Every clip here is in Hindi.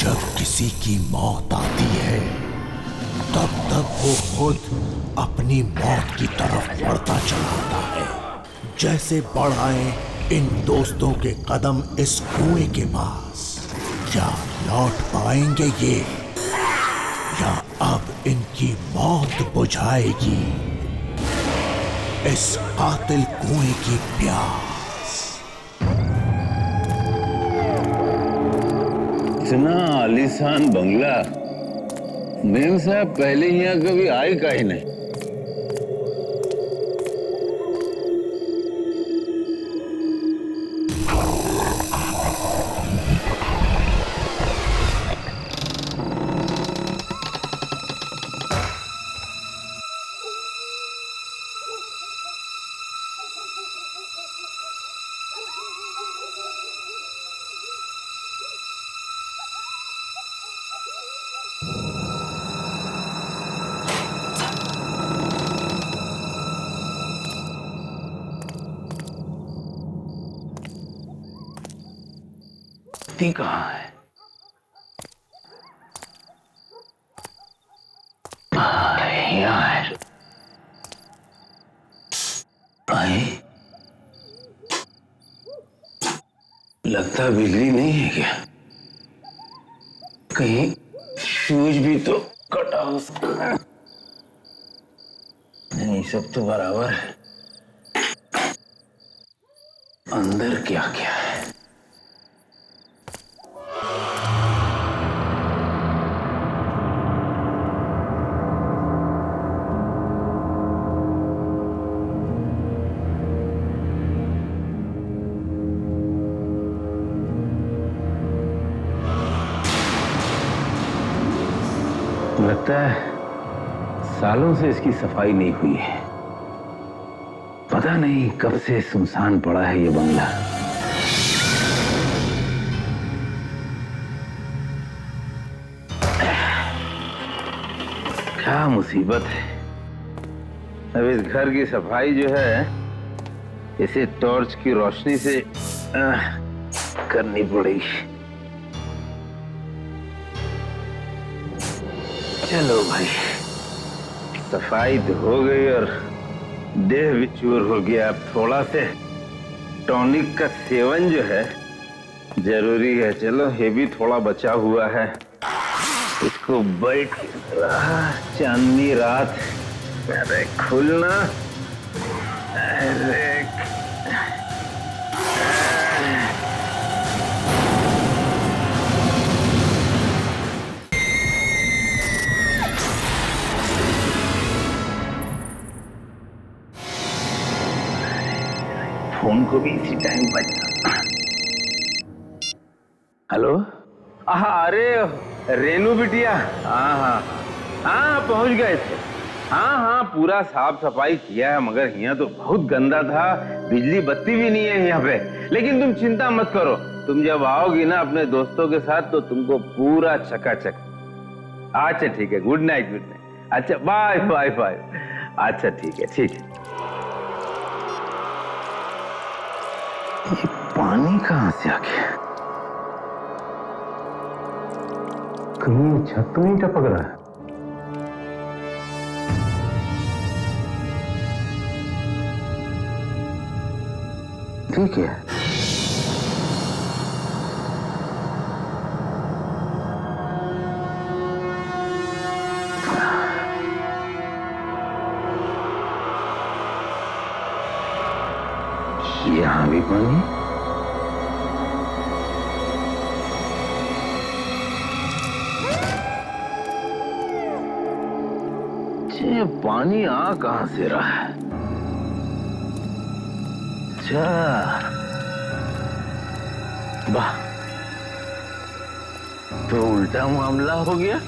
जब किसी की मौत आती है तब तब वो खुद अपनी मौत की तरफ बढ़ता चला आता है। जैसे बढ़ आए इन दोस्तों के कदम इस कुएं के पास। क्या लौट पाएंगे ये, या अब इनकी मौत बुझाएगी इस कातिल कुएं की प्यास। इतना आलीशान बंगला मेम साहब पहले यहाँ कभी आए का ही नहीं। कहाँ है? यहाँ है। लगता बिजली नहीं है क्या? कहीं फ्यूज भी तो कटा हो सकता है। नहीं, सब तो बराबर है। अंदर क्या क्या है? लगता है सालों से इसकी सफाई नहीं हुई है। पता नहीं कब से सुनसान पड़ा है ये बंगला। क्या मुसीबत है। अब इस घर की सफाई जो है इसे टॉर्च की रोशनी से करनी पड़ेगी। चलो भाई, सफाई तो हो गई और देह भी चूर हो गया। अब थोड़ा से टॉनिक का सेवन जो है जरूरी है। चलो, ये भी थोड़ा बचा हुआ है, इसको बैठ रहा। चांदनी रात, अरे खुलना, अरे फोन को भी इसी टाइम बजना। हेलो, अरे रेनू बिटिया, हाँ पहुंच गए थे। हाँ पूरा साफ सफाई किया है, मगर यहाँ तो बहुत गंदा था। बिजली बत्ती भी नहीं है यहाँ पे। लेकिन तुम चिंता मत करो, तुम जब आओगी ना अपने दोस्तों के साथ तो तुमको पूरा चकाचक। अच्छा ठीक है, गुड नाइट गुड नाइट। अच्छा बाय बाय बाय। अच्छा ठीक है ठीक है। ये पानी कहां से आ गया? कहीं छत तो नहीं टपक रहा है? ठीक है, यहाँ भी पानी। ये पानी आ कहां से रहा है? अच्छा, वाह, तो उल्टा मामला हो गया।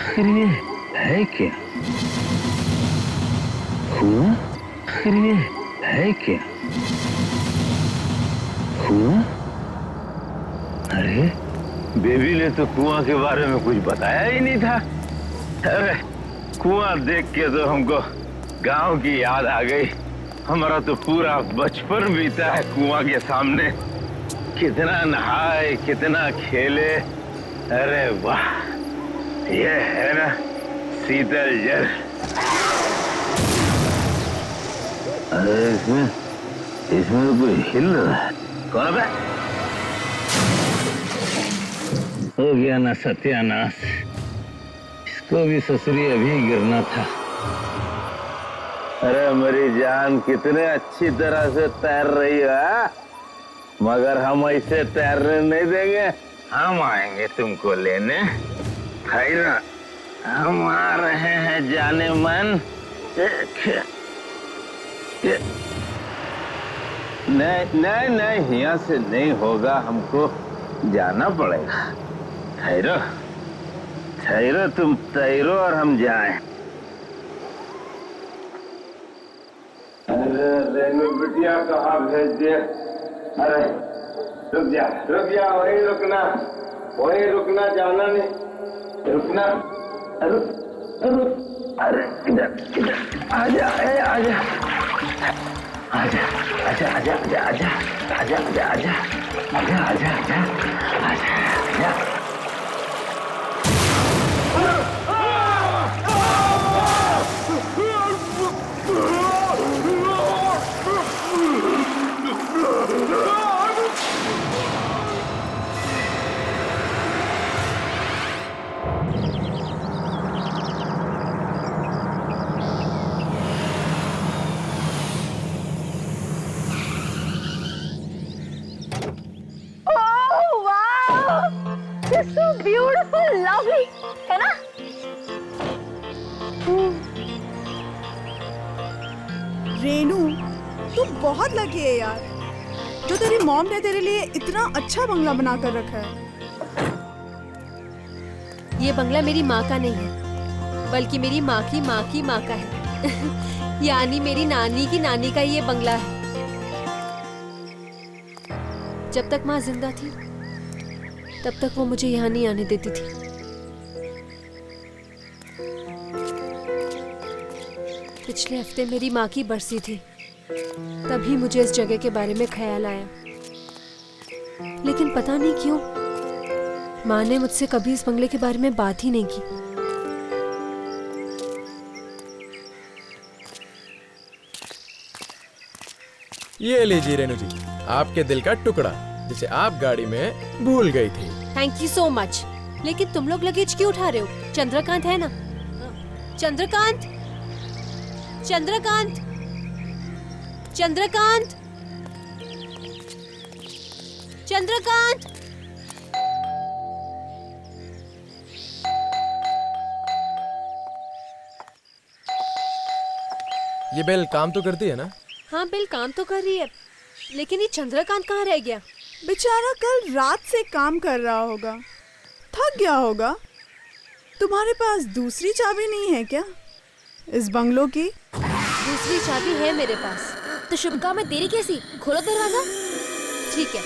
आखिर ये है क्या? हुआ? आखिर ये है क्या? हुआ? अरे बेबी ने तो कुआं के बारे में कुछ बताया ही नहीं था। अरे कुआं देख के तो हमको गांव की याद आ गई। हमारा तो पूरा बचपन बीता है कुआं के सामने। कितना नहाए, कितना खेले। अरे वाह, ये है ना शीतल जल। अरे इसमें तो कोई हिल रहा है। कौन है? हो गया ना सत्यानाश। इसको भी ससुरी अभी गिरना था। अरे मेरी जान कितने अच्छी तरह से तैर रही है, मगर हम ऐसे तैरने नहीं देंगे। हम आएंगे तुमको लेने। है ना, हम आ रहे हैं जाने मन। नहीं नहीं नहीं, यहाँ से नहीं होगा, हमको जाना पड़ेगा। ठहरो ठहरो, तुम तैरो और हम जाएं। अरे रेनू बिटिया कहाँ भेज दिए? अरे रुक जा, वहीं रुकना, जाना नहीं, रुकना। अरे इधर आजा, आजा आजा आजा आजा आजा आजा आजा आजा आजा आजा आजा आजा। So beautiful, lovely, है ना? रेनू, तू बहुत लकी है यार, जो तेरी मॉम ने तेरे लिए इतना अच्छा बंगला बना कर रखा है। ये बंगला मेरी माँ का नहीं है, बल्कि मेरी माँ की माँ की माँ का है। यानी मेरी नानी की नानी का ये बंगला है। जब तक माँ जिंदा थी तब तक वो मुझे यहाँ नहीं आने देती थी। पिछले हफ्ते मेरी माँ की बरसी थी, तभी मुझे इस जगह के बारे में ख्याल आया। लेकिन पता नहीं क्यों माँ ने मुझसे कभी इस बंगले के बारे में बात ही नहीं की। ये लीजिए रेनू जी, आपके दिल का टुकड़ा, जिसे आप गाड़ी में भूल गई थी। Thank you so much. लेकिन तुम लोग लगेज क्यों उठा रहे हो? चंद्रकांत है ना? चंद्रकांत, चंद्रकांत, चंद्रकांत, चंद्रकांत। ये बेल काम तो करती है ना? हाँ, बेल काम तो कर रही है, लेकिन ये चंद्रकांत कहाँ रह गया? बेचारा कल रात से काम कर रहा होगा, थक गया होगा। तुम्हारे पास दूसरी चाबी नहीं है क्या इस बंगलों की? दूसरी चाबी है मेरे पास। तो शुभ काम में देरी कैसी? खोलो दरवाजा। ठीक है।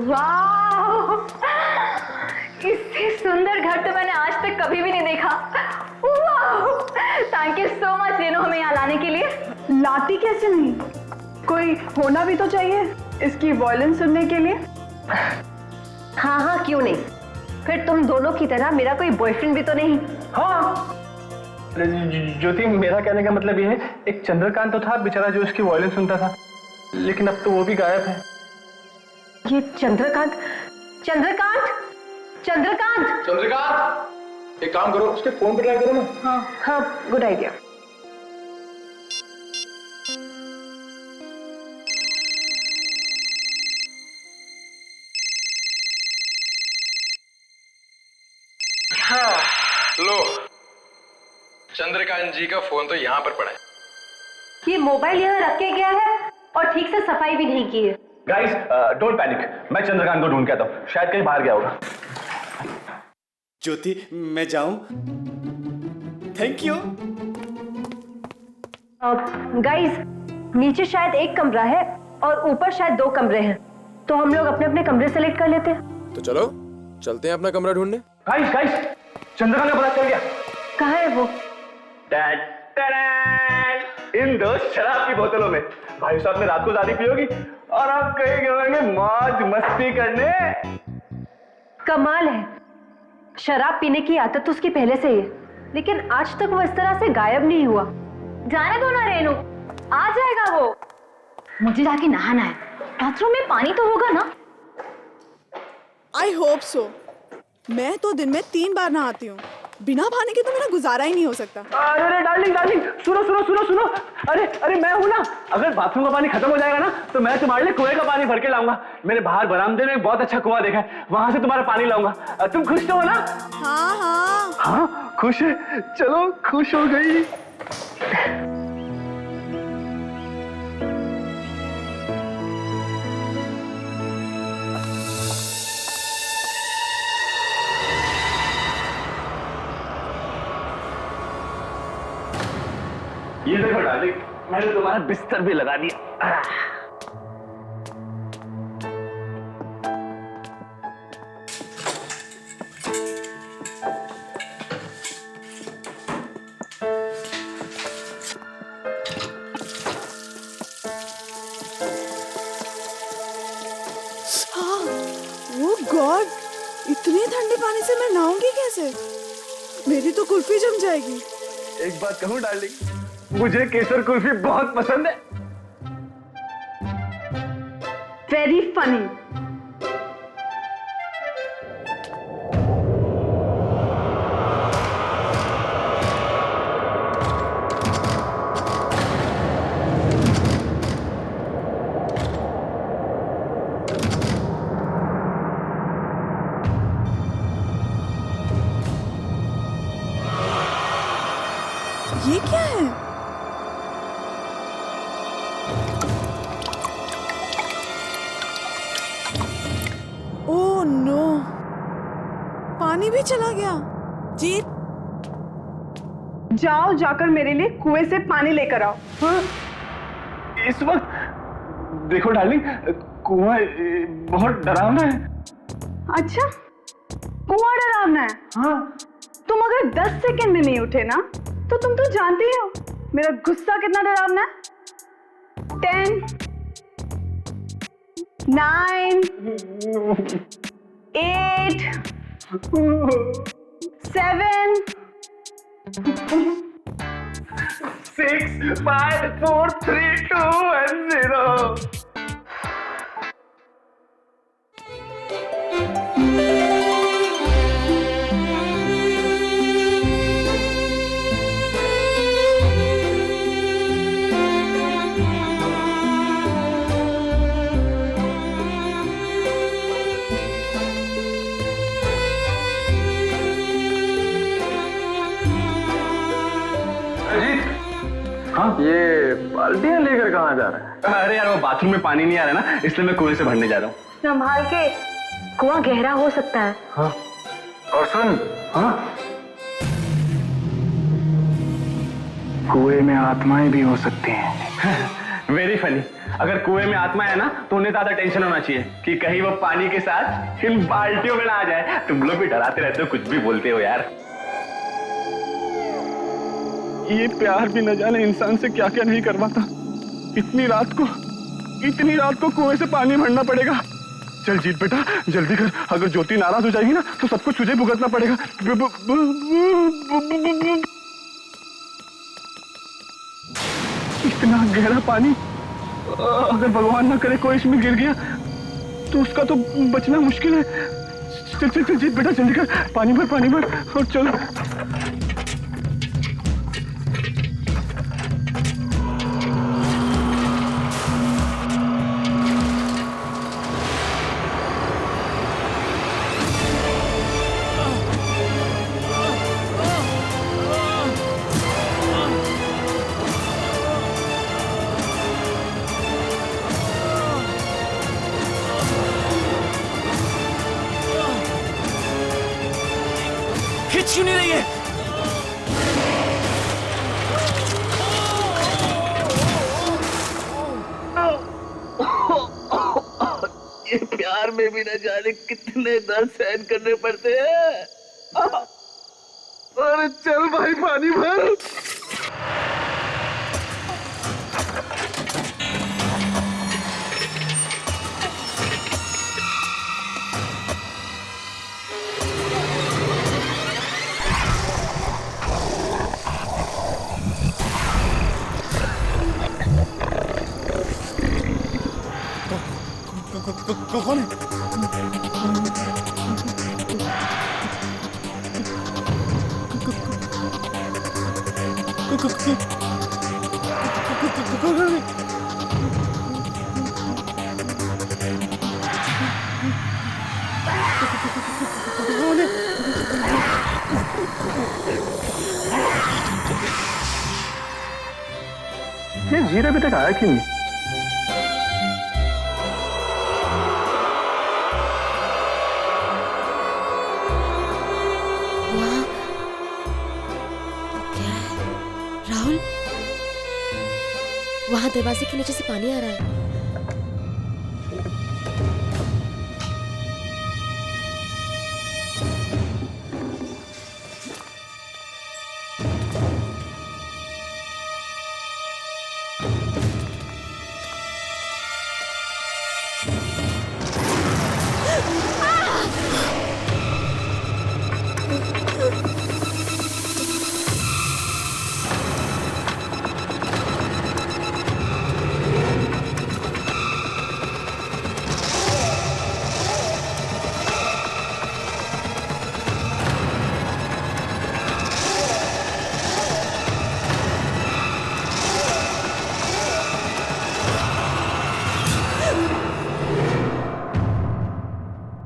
वाह, इससे सुंदर घर तो मैंने आज तक कभी भी नहीं देखा। Thank you so much Renu, हमें यहाँ लाने के लिए। लाती कैसे नहीं, कोई होना भी तो चाहिए इसकी वॉयलिन सुनने के लिए। हाँ हाँ, क्यों नहीं। फिर तुम दोनों की तरह मेरा कोई बॉयफ्रेंड भी तो नहीं? हाँ ज्योति, मेरा कहने का मतलब ये है, एक चंद्रकांत तो था बेचारा जो उसकी वॉयलिन सुनता था, लेकिन अब तो वो भी गायब है। ये चंद्रकांत, चंद्रकांत, चंद्रकांत, चंद्रकांत, एक काम करो, उसके फोन पे ट्राई करो ना। हाँ हाँ, गुड आइडिया। हाँ, लो, चंद्रकांत जी का फोन तो यहाँ पर पड़ा है। ये मोबाइल यहाँ रख के गया है और ठीक से सफाई भी नहीं की है। गाइस डोंट पैनिक, मैं चंद्रकांत को ढूंढ के आता हूँ, शायद कहीं बाहर गया होगा। ज्योति, मैं जाऊं? Thank you. गाइस, नीचे शायद एक कमरा है और ऊपर शायद 2 कमरे हैं, तो हम लोग अपने अपने कमरे सेलेक्ट कर लेते हैं। तो चलो चलते हैं अपना कमरा ढूंढने। गाइस गाइस, चंद्रकांत का पता चल गया। कहाँ है वो? इन 2 शराब की बोतलों में। भाई साहब ने रात को ज्यादा पियोगी और आप कहीं गए मौज मस्ती करने। कमाल है, शराब पीने की आदत तो उसकी पहले से ही है, लेकिन आज तक वो इस तरह से गायब नहीं हुआ। जाने दो ना रेनू, आ जाएगा वो। मुझे जाके नहाना है, बाथरूम में पानी तो होगा ना? I hope so. मैं तो दिन में 3 बार नहाती हूँ, बिना पानी के तो मेरा गुजारा ही नहीं हो सकता। अरे डार्लिंग डार्लिंग, सुनो सुनो सुनो सुनो। अरे अरे मैं हूं ना, अगर बाथरूम का पानी खत्म हो जाएगा ना तो मैं तुम्हारे लिए कुएं का पानी भर के लाऊंगा। मैंने बाहर बरामदे में बहुत अच्छा कुआं देखा है, वहां से तुम्हारा पानी लाऊंगा। तुम खुश तो हो ना? हाँ हाँ हाँ खुश है, चलो खुश हो गई। ये देखो डार्लिंग, मैंने तुम्हारा बिस्तर भी लगा दिया। ओह गॉड, इतने ठंडे पानी से मैं नहाऊंगी कैसे? मेरी तो कुल्फी जम जाएगी। एक बात कहूं डार्लिंग, मुझे केसर कुल्फी बहुत पसंद है। Very funny. ये क्या है? ओह नो, पानी भी चला गया। जीत, जाओ जाकर मेरे लिए कुएं से पानी लेकर आओ। हाँ? इस वक्त देखो डार्लिंग, कुआं बहुत डरावना है। अच्छा, कुआं डरावना है? हाँ। तुम अगर 10 सेकंड में नहीं उठे ना तो तुम तो जानते ही हो मेरा गुस्सा कितना डरावना है। 10 9 8 7 6 5 4 3 2 and 0। हाँ? ये बाल्टियां लेकर कहाँ जा रहा है? अरे यार वो बाथरूम में पानी नहीं आ रहा ना, इसलिए मैं कुएं से भरने जा रहा हूँ। संभाल के, कुआं गहरा हो सकता है। हाँ? और सुन, हाँ? कुएं में आत्माएं भी हो सकती हैं। Very funny. अगर कुएं में आत्मा है ना तो उन्हें ज्यादा टेंशन होना चाहिए कि कहीं वो पानी के साथ इन बाल्टियों में ना आ जाए। तुम लोग भी डराते रहते हो, कुछ भी बोलते हो यार। ये प्यार भी न जाने इंसान से क्या क्या नहीं करवाता। इतनी रात को कुएं से पानी भरना पड़ेगा। चल जीत बेटा जल्दी कर, अगर ज्योति नाराज हो जाएगी ना तो सब कुछ तुझे भुगतना पड़ेगा। इतना गहरा पानी, अगर भगवान ना करे कोई इसमें गिर गया तो उसका तो बचना मुश्किल है। चल चल चल जीत बेटा जल्दी कर, पानी भर और चल। खिंच क्यों नहीं रही है? कार में भी न जाने कितने दर्द सहन करने पड़ते हैं। अरे चल भाई पानी भर। कौन है? ये जीरा अभी तक आया क्यों नहीं? राहुल, वहां दरवाजे के नीचे से पानी आ रहा है।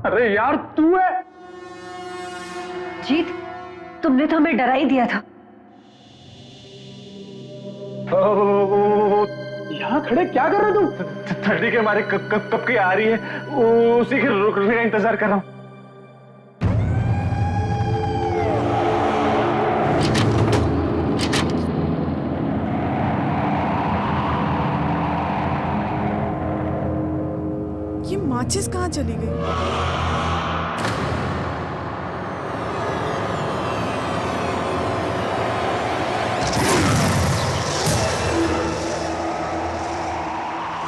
अरे यार तू है? जीत, तुमने तो हमें डरा ही दिया था। यहाँ खड़े क्या कर रहे हो तुम? ठंडी के मारे कब की आ रही है, उसी के रुकने का इंतजार कर रहा हूँ। ये माचिस कहाँ चली गई?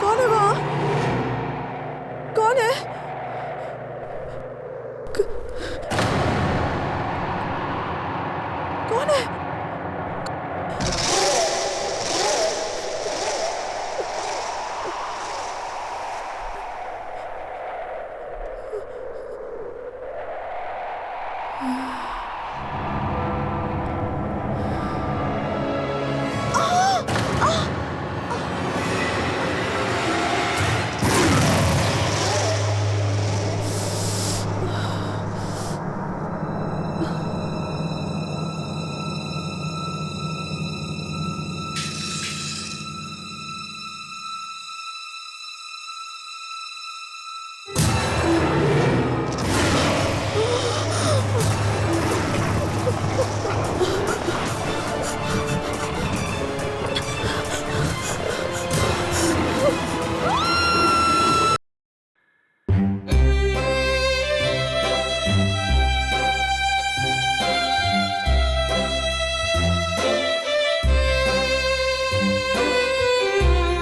कौन है वहाँ? कौन है? कौन है?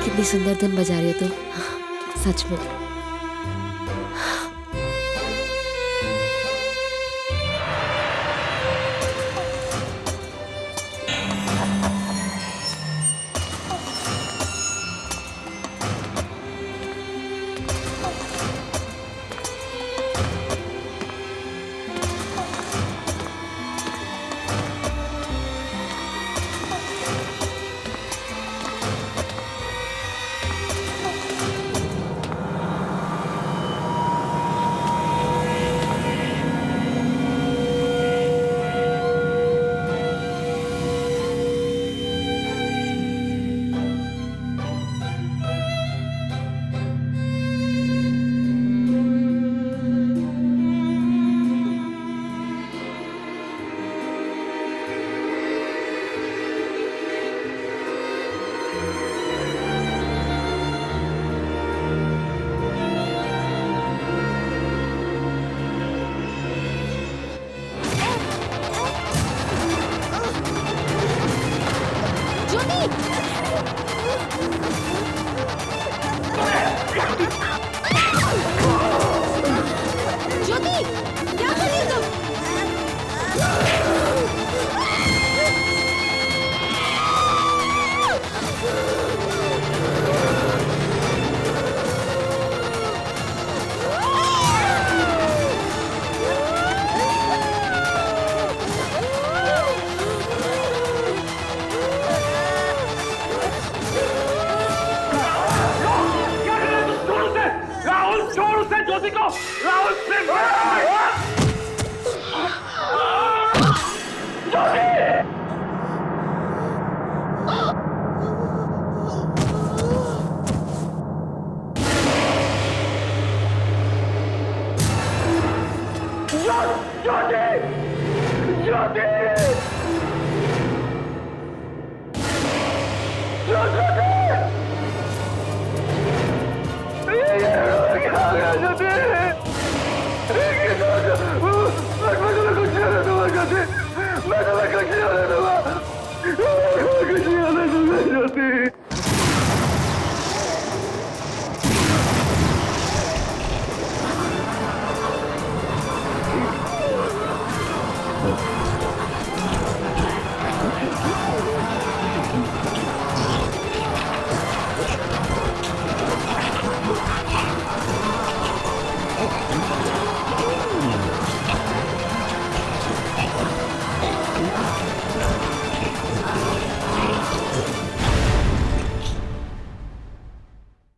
कितनी सुंदर धुन बजा रही हो तुम, सच में। से ज्योति को, राहुल से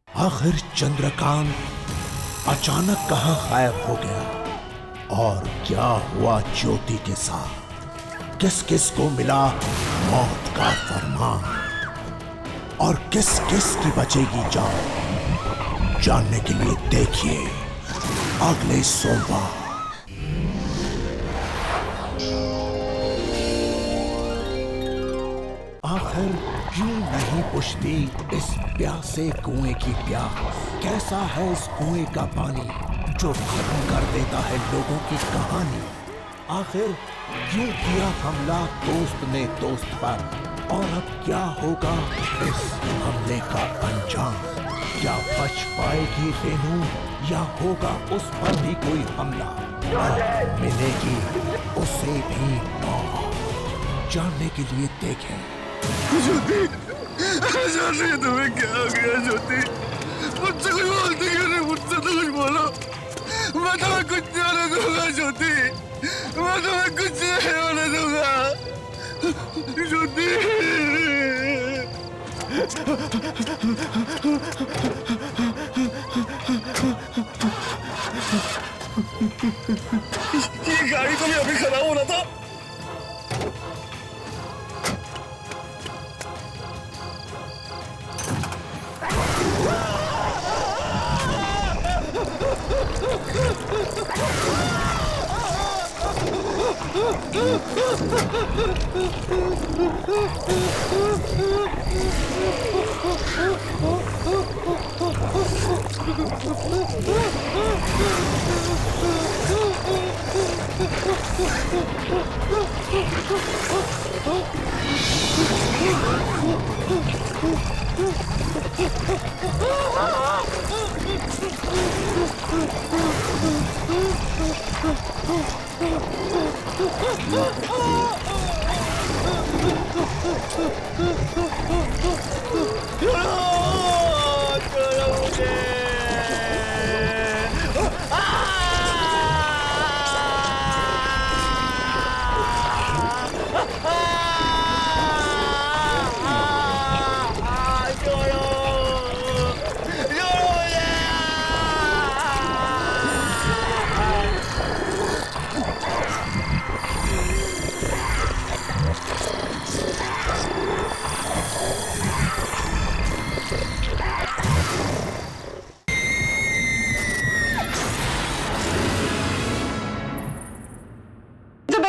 आखिर चंद्रकांत अचानक कहां गायब हो गया और क्या हुआ ज्योति के साथ? किस किस को मिला मौत का फरमान और किस किस की बचेगी जान? जानने के लिए देखिए अगले सोमवार। आखिर क्यों नहीं बुझती इस प्यासे कुएं की प्यास? कैसा है इस कुएं का पानी जो खत्म कर देता है लोगों की कहानी? आखिर क्यों किया हमला दोस्त ने दोस्त पर? और अब क्या होगा इस हमले का अंजाम? क्या बच पाएगी रेनू या होगा उस पर भी कोई हमला और मिलेगी उसे भी मौत? जानने के लिए देखें। ज्योति, ज्योति तुम्हें क्या हो गया ज्योति? मुझसे कुछ बोलती क्यों नहीं? मुझसे तो कुछ बोलो। मैं तुम्हें कुछ नहीं होने दूंगा ज्योति, मैं तुम्हें कुछ नहीं होने दूंगा ज्योति। ये गाड़ी तो भी अभी खराब होना था।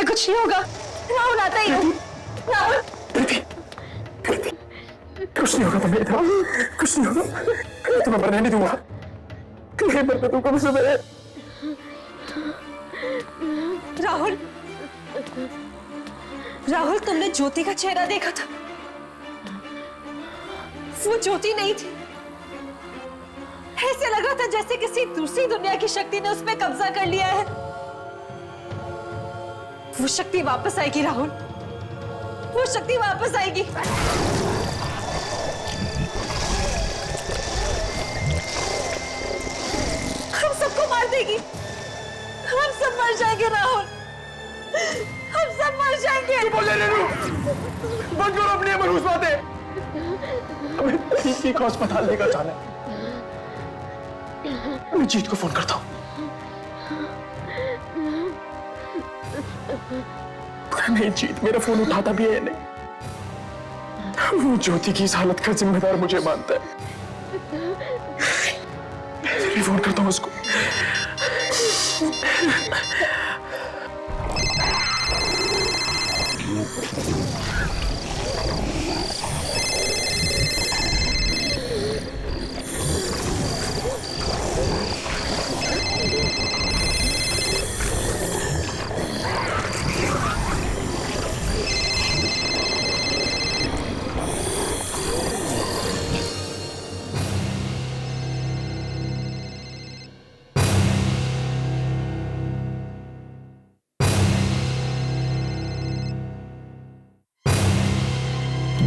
कुछ नहीं होगा, राहुल आता ही है। राहुल कुछ नहीं होगा तुम्हें, कुछ नहीं होगा। तुम्हें मरने नहीं दूंगा, नहीं मरने दूंगा मुझे। मेरे राहुल, राहुल तुमने ज्योति का चेहरा देखा था? वो ज्योति नहीं थी। ऐसे लग रहा था जैसे किसी दूसरी दुनिया की शक्ति ने उस पर कब्जा कर लिया है। वो शक्ति वापस आएगी राहुल, वो शक्ति वापस आएगी। हम सबको मार देगी, हम सब मर जाएंगे राहुल, हम सब मर जाएंगे। बोले रेनू, बंद करो अपनी मनहूस बातें। हमें ठीक अस्पताल लेकर जाना है। मैं जीत को फोन करता हूँ। नहीं, जीत मेरा फोन उठाता भी है नहीं। वो ज्योति की इस हालत का जिम्मेदार मुझे मानता है। मैं फोन करता हूँ उसको।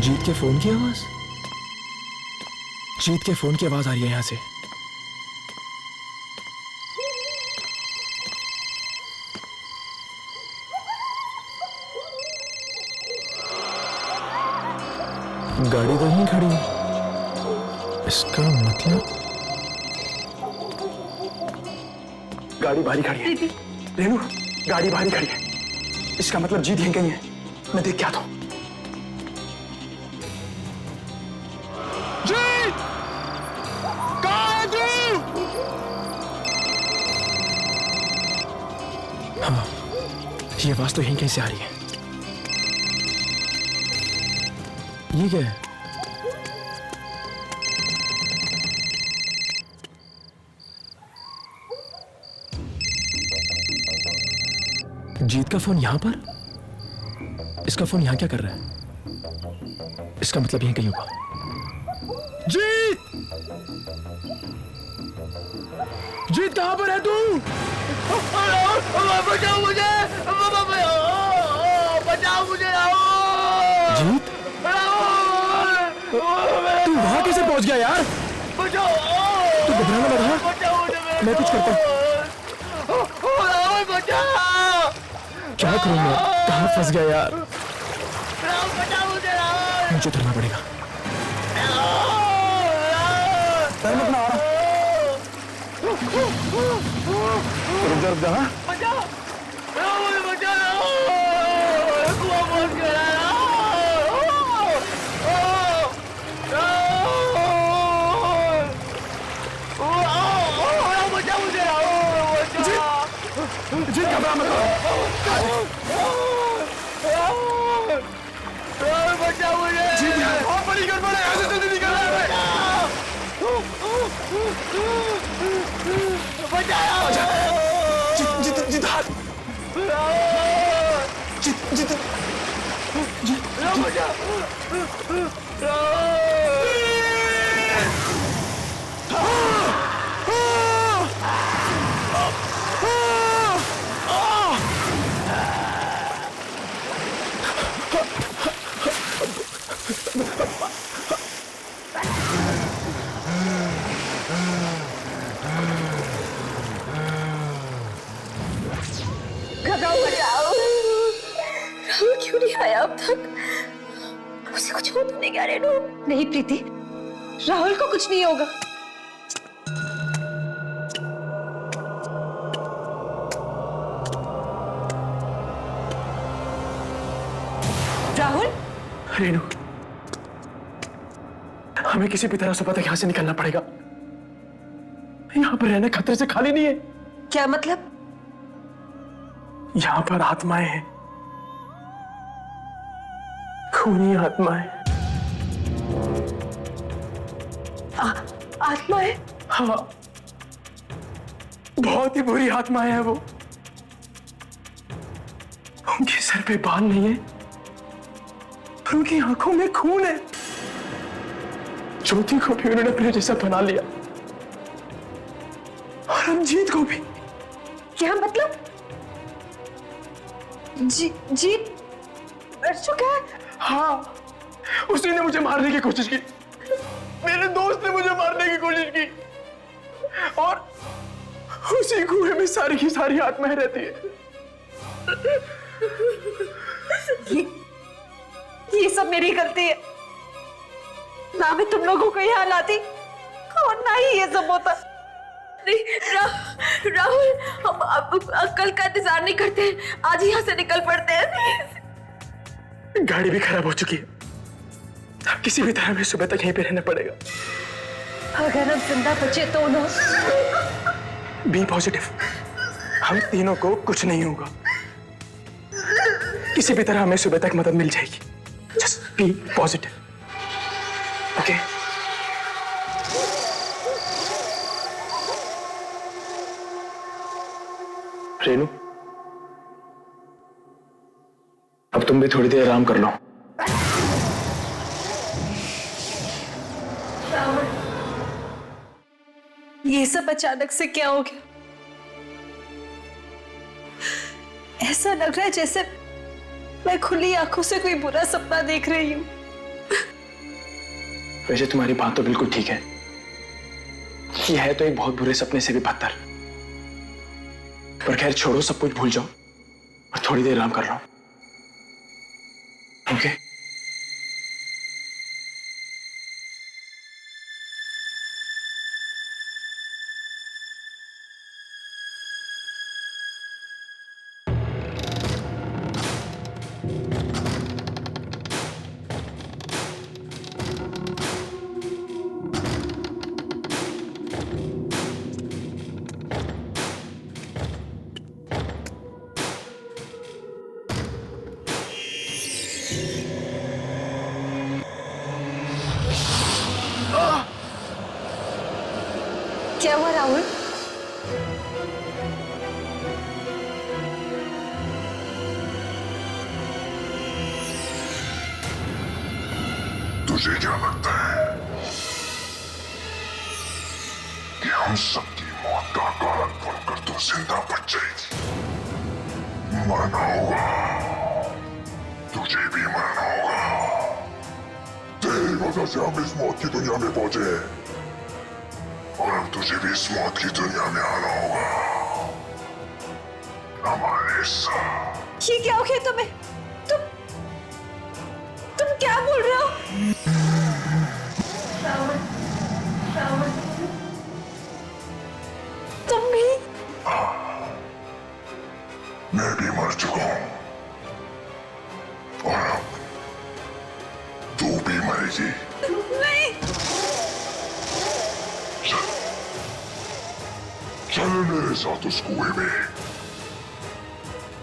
जीत के फोन की आवाज, जीत के फोन की आवाज आ रही है यहां से। गाड़ी तो यहीं खड़ी है, इसका मतलब गाड़ी बाहर खड़ी है। रेनू, गाड़ी बाहर खड़ी है, इसका मतलब जीत यहीं कहीं है। मैं देख के आता हूं। जीत, कहां है तू? हाँ, ये आवाज तो यहीं कहीं से आ रही है। ये क्या है? जीत का फोन यहां पर? इसका फोन यहां क्या कर रहा है? इसका मतलब यहीं कहीं होगा। जीत! जीत कहां पर है तू? बचाओ मुझे! बचाओ मुझे! जीत? तू वहां कैसे पहुंच गया यार? तू घबराना मत, हाँ? मैं कुछ करता हूं। क्या करूं मैं? कहां फंस गया यार? मुझे उतरना पड़ेगा। रुक जा, हाँ? जीत घबरा मत। जीत यार, बहुत बड़ी गड़बड़ है, ऐसे जल्दी निकल रहा है। जीत जीत जीत हाथ। जीत जीत जीत राहुल क्यों नहीं आया अब तक? उसे कुछ हो तो नहीं गया रेनू? नहीं प्रीति, राहुल को कुछ नहीं होगा। राहुल? रेनू, हमें किसी भी तरह से पता यहां से निकलना पड़ेगा। यहां पर रहना खतरे से खाली नहीं है। क्या मतलब? यहां पर आत्माएं हैं, खूनी आत्माएं। आत्माएं? हाँ, बहुत ही बुरी आत्माएं हैं वो। उनके सर पे बाल नहीं है, पर उनकी आंखों में खून है। ज्योति को भी उन्होंने अपने जैसा बना लिया, और रंजीत को भी। क्या मतलब? जीत मर चुका है? हाँ, उसी ने मुझे मारने की कोशिश की। मेरे दोस्त ने मुझे मारने की कोशिश की, और उसी कुएं में सारी की सारी आत्माएं रहती है। ये सब मेरी गलती है। ना मैं तुम लोगों को यहाँ लाती और ना ही ये सब होता। राहुल, हम अब कल का इंतजार नहीं करते, आज ही यहाँ से निकल पड़ते हैं प्लीज। गाड़ी भी खराब हो चुकी है, अब किसी भी तरह हमें सुबह तक यहीं पे रहना पड़ेगा। अगर हम जिंदा बचे तो ना। बी पॉजिटिव, हम तीनों को कुछ नहीं होगा, किसी भी तरह हमें सुबह तक मदद मिल जाएगी। Just be positive, okay? Renu, अब तुम भी थोड़ी देर आराम कर लो। ये सब अचानक से क्या हो गया? ऐसा लग रहा है जैसे मैं खुली आंखों से कोई बुरा सपना देख रही हूँ। वैसे तुम्हारी बात तो बिल्कुल ठीक है, ये है तो एक बहुत बुरे सपने से भी बदतर। पर खैर छोड़ो, सब कुछ भूल जाओ और थोड़ी देर आराम कर लो, ओके? क्या हुआ राहुल? तुझे क्या लगता है कि हम सबकी मौत का कारण बनकर तो जिंदा बच जाएगी? मरना होगा, तुझे भी मरना होगा। तेरी वजह से हम इस मौत की दुनिया में पहुंचे और अब तुझे भी इस मौत की दुनिया में आना होगा हमारे साथ। ये क्या हो गया तुम्हें? तुम क्या बोल रहे हो? तुम भी? मैं भी मर चुका हूं और अब तू भी मरेगी। नहीं। चल मेरे साथ उस कुएं में,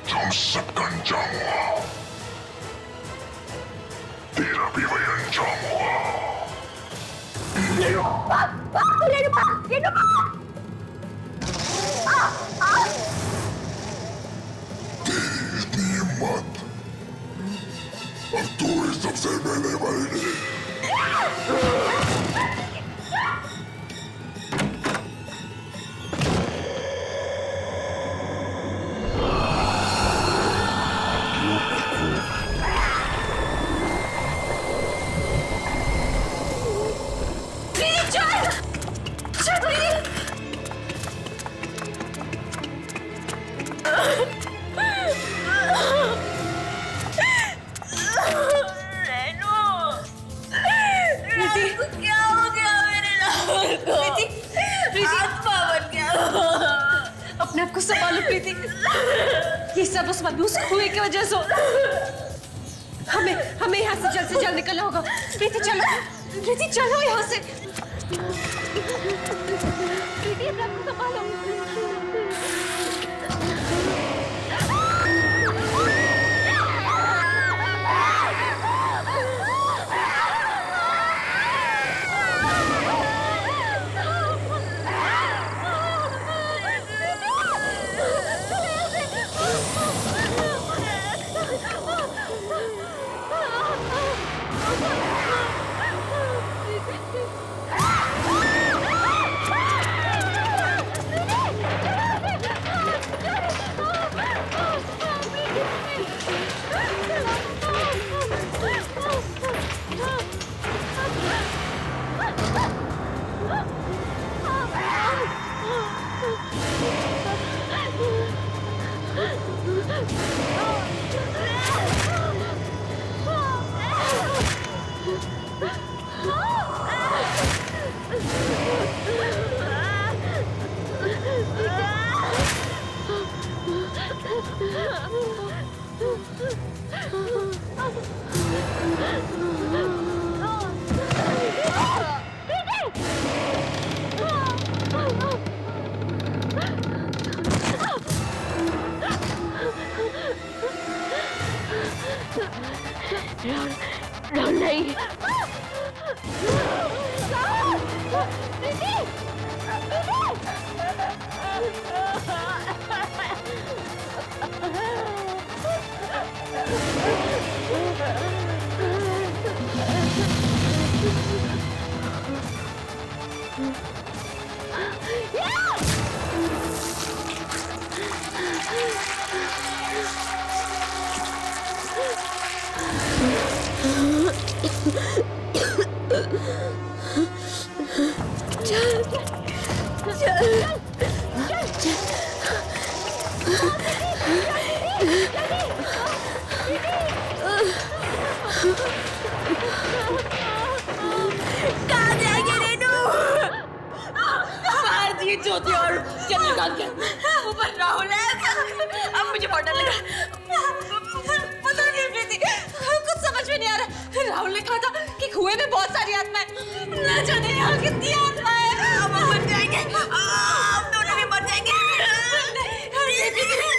जो हम सबका अंजाम हुआ, तेरा भी वही अंजाम होगा। तेरी इतनी हिम्मत, अब तू ही सबसे पहले मरेगी। अपने आप को संभालो प्रीति, ये सब उस मधुस कुएं की वजह से। हमें यहाँ से जल्द निकलना होगा। प्रीति चलो यहाँ से। प्रीति अपने आप को संभालो। नहीं। कहाँ जाएंगे रेनू? मार दिए ज्योति और चंद्रकांत के ऊपर राहुल है। अब मुझे बहुत डर लग रहा है। पता नहीं प्रीति, कुछ समझ में नहीं आ रहा। राहुल ने कहा था कि कुएं में बहुत सारी आत्माएं, न जाने यहाँ कितनी आत्माएं। अब हम मर जाएंगे, हम दोनों भी मर जाएंगे।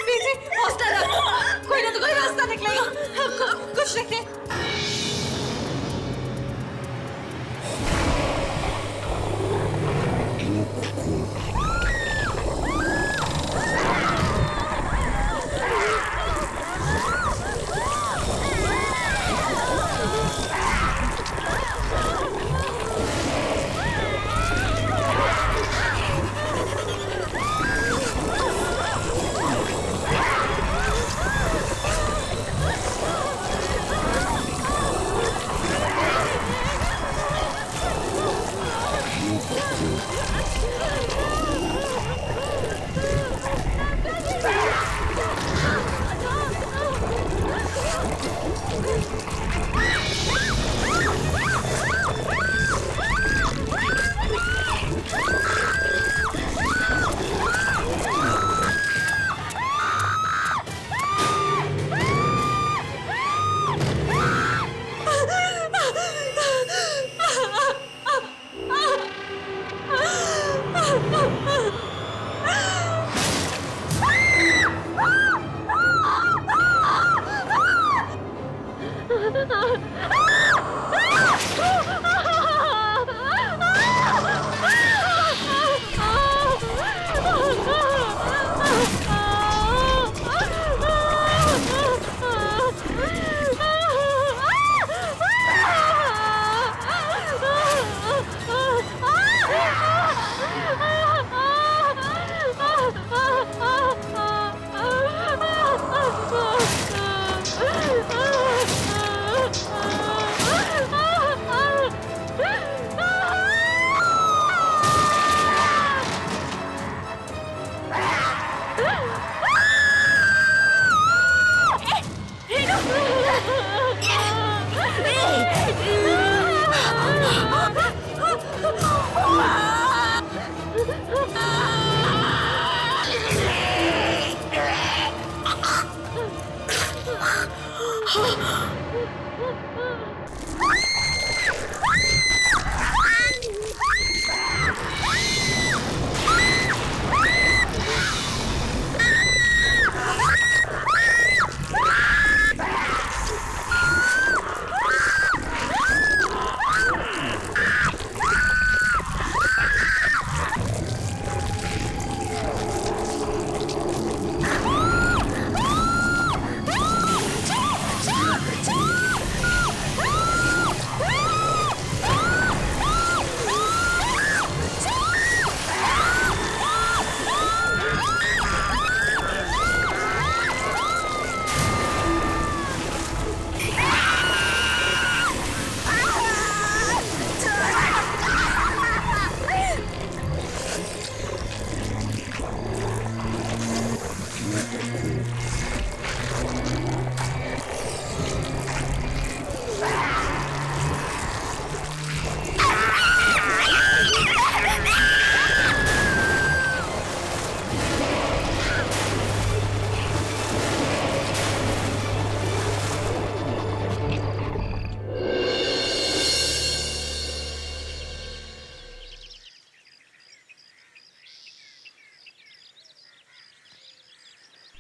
प्रीति, हौसला रखो, कोई ना तो कोई रास्ता निकलेगा। कुछ देखते हैं।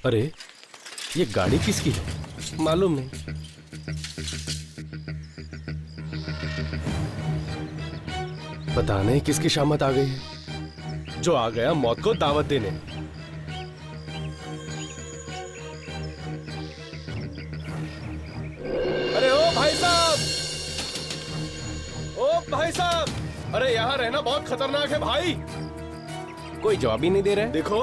अरे ये गाड़ी किसकी है? मालूम नहीं। पता नहीं किसकी शामत आ गई है, जो आ गया मौत को दावत देने। अरे ओ भाई साहब, ओ भाई साहब, अरे यहाँ रहना बहुत खतरनाक है भाई। कोई जवाब ही नहीं दे रहे। देखो,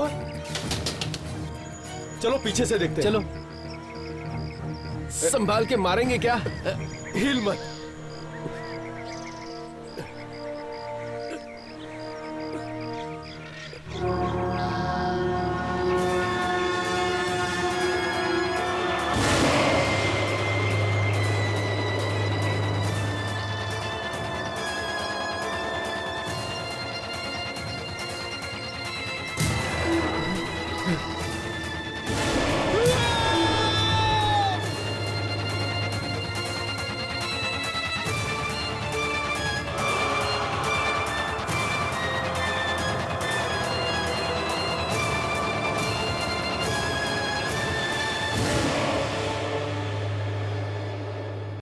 चलो पीछे से देखते हैं। चलो। संभाल के मारेंगे क्या? हिल मत।